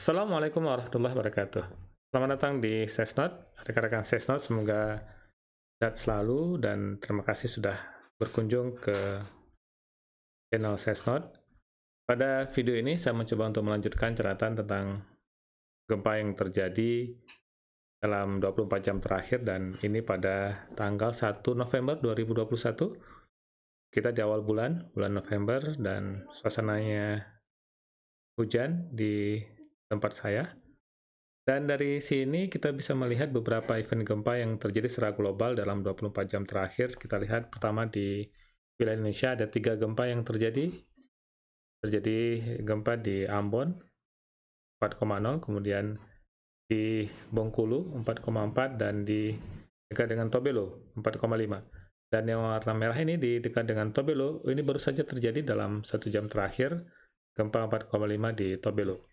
Assalamualaikum warahmatullahi wabarakatuh. Selamat datang di Sesnot, rekan-rekan Sesnot. Semoga sehat selalu dan terima kasih sudah berkunjung ke channel Sesnot. Pada video ini saya mencoba untuk melanjutkan catatan tentang gempa yang terjadi dalam 24 jam terakhir dan ini pada tanggal 1 November 2021. Kita di awal bulan November dan suasananya hujan di tempat saya. Dan dari sini kita bisa melihat beberapa event gempa yang terjadi secara global dalam 24 jam terakhir. Kita lihat pertama di wilayah Indonesia ada 3 gempa yang terjadi. Terjadi gempa di Ambon 4,0, kemudian di Bengkulu 4,4 dan di dekat dengan Tobelo 4,5. Dan yang warna merah ini di dekat dengan Tobelo ini baru saja terjadi dalam 1 jam terakhir, gempa 4,5 di Tobelo.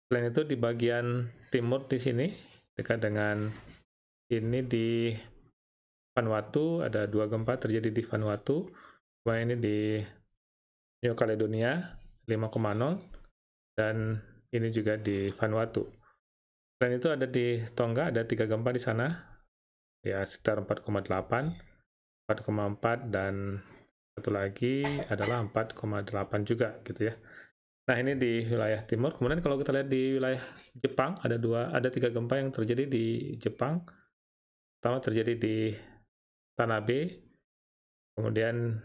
Selain itu di bagian timur di sini dekat dengan ini di Vanuatu ada 2 gempa terjadi di Vanuatu. Ini di New Caledonia 5,0 dan ini juga di Vanuatu. Selain itu ada di Tonga ada 3 gempa di sana. Ya sekitar 4,8, 4,4 dan satu lagi adalah 4,8 juga gitu ya. Nah, ini di wilayah timur. Kemudian kalau kita lihat di wilayah Jepang ada 3 gempa yang terjadi di Jepang. Pertama terjadi di Tanabe, kemudian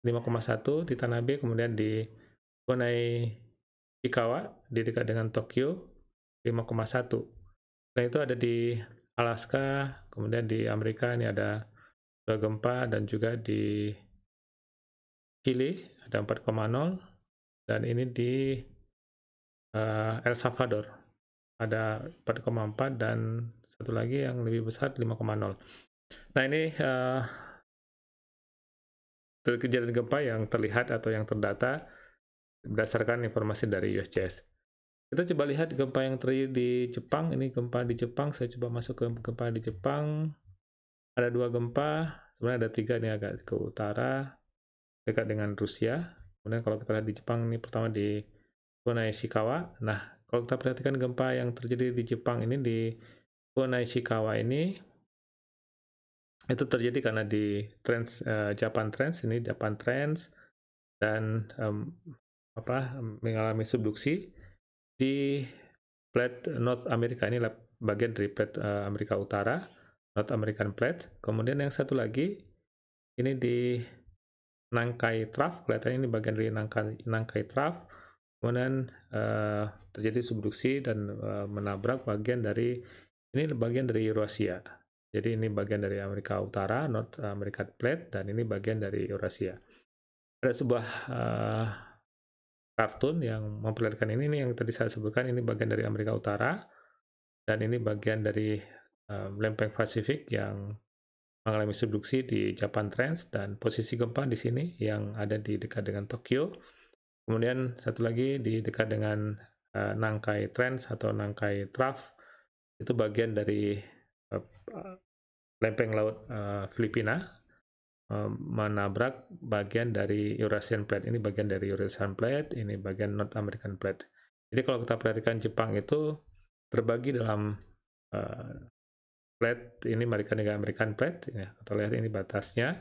5,1 di Tanabe, kemudian di Kunai Ishikawa di dekat dengan Tokyo 5,1. Selain itu ada di Alaska, kemudian di Amerika ini ada 2 gempa dan juga di Chile ada 4,0 dan ini di El Salvador ada 4,4 dan satu lagi yang lebih besar 5,0. Nah ini kejadian gempa yang terlihat atau yang terdata berdasarkan informasi dari USGS. Kita coba lihat gempa yang terjadi di Jepang. Ini gempa di Jepang. Saya coba masuk ke gempa di Jepang. Ada 2 gempa. Sebenarnya ada 3 ini agak ke utara dekat dengan Rusia. Kemudian kalau kita lihat di Jepang ini pertama di Kunai Ishikawa. Nah, kalau kita perhatikan gempa yang terjadi di Jepang ini di Kunai Ishikawa ini itu terjadi karena di Japan Trends ini Japan Trends dan mengalami subduksi di plate North America. Ini bagian dari plate Amerika Utara, North American Plate. Kemudian yang satu lagi ini di Nankai Trough, kelihatannya ini bagian dari Nankai Trough. Kemudian terjadi subduksi dan menabrak bagian dari Eurasia. Jadi ini bagian dari Amerika Utara, North American Plate, dan ini bagian dari Eurasia. Ada sebuah kartun yang memperlihatkan ini yang tadi saya sebutkan, ini bagian dari Amerika Utara, dan ini bagian dari lempeng Pasifik yang mengalami subduksi di Japan Trends, dan posisi gempa di sini yang ada di dekat dengan Tokyo. Kemudian satu lagi di dekat dengan Nankai Trends atau Nankai Trough, itu bagian dari lempeng laut Filipina menabrak bagian dari Eurasian Plate. Ini bagian dari Eurasian Plate, ini bagian North American Plate. Jadi kalau kita perhatikan Jepang itu terbagi dalam plate, ini American Plate, ya. Kita lihat ini batasnya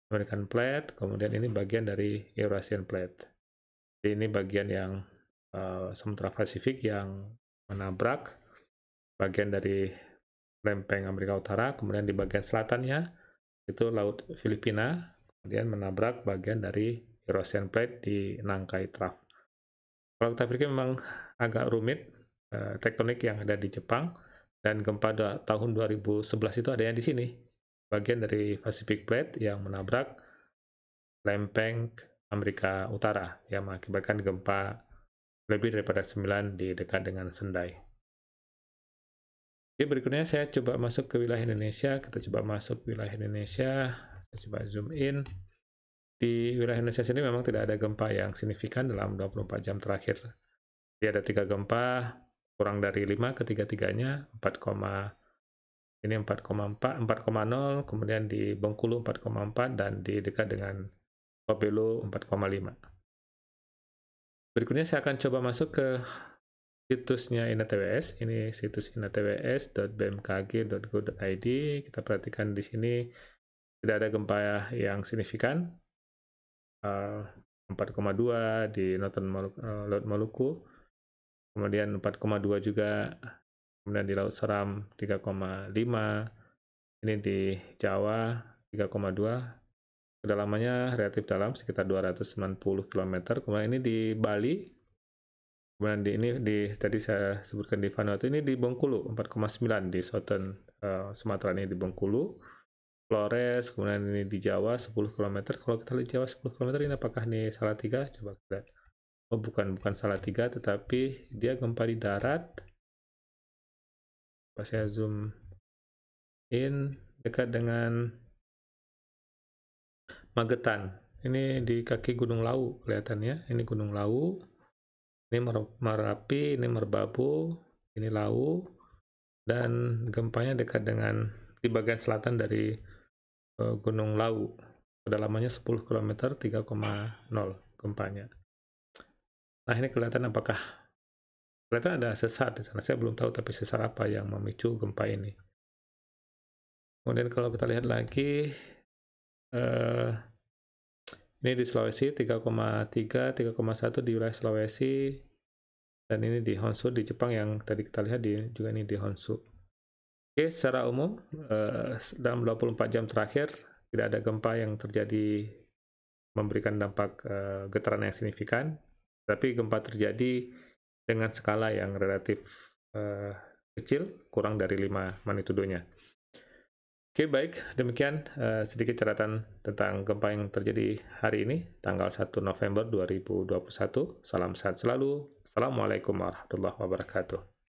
American Plate, kemudian ini bagian dari Eurasian Plate. Jadi ini bagian yang Samudra Pasifik yang menabrak bagian dari lempeng Amerika Utara, kemudian di bagian selatannya itu Laut Filipina, kemudian menabrak bagian dari Eurasian Plate di Nankai Trough. Kalau kita pikir memang agak rumit tektonik yang ada di Jepang, dan gempa tahun 2011 itu ada yang di sini, bagian dari Pacific Plate yang menabrak lempeng Amerika Utara yang mengakibatkan gempa lebih daripada 9 di dekat dengan Sendai. Oke, berikutnya saya coba masuk ke wilayah Indonesia. Kita coba masuk wilayah Indonesia. Saya coba zoom in. Di wilayah Indonesia sini memang tidak ada gempa yang signifikan dalam 24 jam terakhir. Jadi ada 3 gempa, kurang dari 5 ketiga-tiganya, 4,4, 4,0, kemudian di Bengkulu 4,4, dan di dekat dengan Tobelo 4,5. Berikutnya saya akan coba masuk ke situsnya INATWS. Ini situs inatws.bmkg.go.id. Kita perhatikan di sini tidak ada gempa yang signifikan. 4,2 di Laut Maluku, kemudian 4,2 juga, kemudian di Laut Seram 3,5, ini di Jawa 3,2, kedalamannya relatif dalam sekitar 290 km. Kemudian ini di Bali, kemudian tadi saya sebutkan di Vanuatu, ini di Bengkulu 4,9 di Southern Sumatera, ini di Bengkulu. Flores, kemudian ini di Jawa 10 km. Kalau kita lihat Jawa 10 km ini apakah ini Salatiga? Coba kita lihat. Oh, bukan Salatiga, tetapi dia gempa di darat. Pas saya zoom in, dekat dengan Magetan. Ini di kaki Gunung Lawu kelihatannya. Ini Gunung Lawu. Ini Merapi, ini Merbabu, ini Lawu. Dan gempanya dekat dengan di bagian selatan dari Gunung Lawu. Kedalamannya 10 km, 3,0 gempanya. Nah, ini kelihatan ada sesar di sana. Saya belum tahu tapi sesar apa yang memicu gempa ini. Kemudian kalau kita lihat lagi, ini di Sulawesi 3,3, 3,1 di wilayah Sulawesi, dan ini di Honshu di Jepang yang tadi kita lihat juga ini di Honshu. Oke, secara umum dalam 24 jam terakhir tidak ada gempa yang terjadi memberikan dampak getaran yang signifikan, tapi gempa terjadi dengan skala yang relatif kecil, kurang dari 5 magnitudonya. Oke, baik, demikian sedikit catatan tentang gempa yang terjadi hari ini, tanggal 1 November 2021. Salam sehat selalu. Assalamualaikum warahmatullahi wabarakatuh.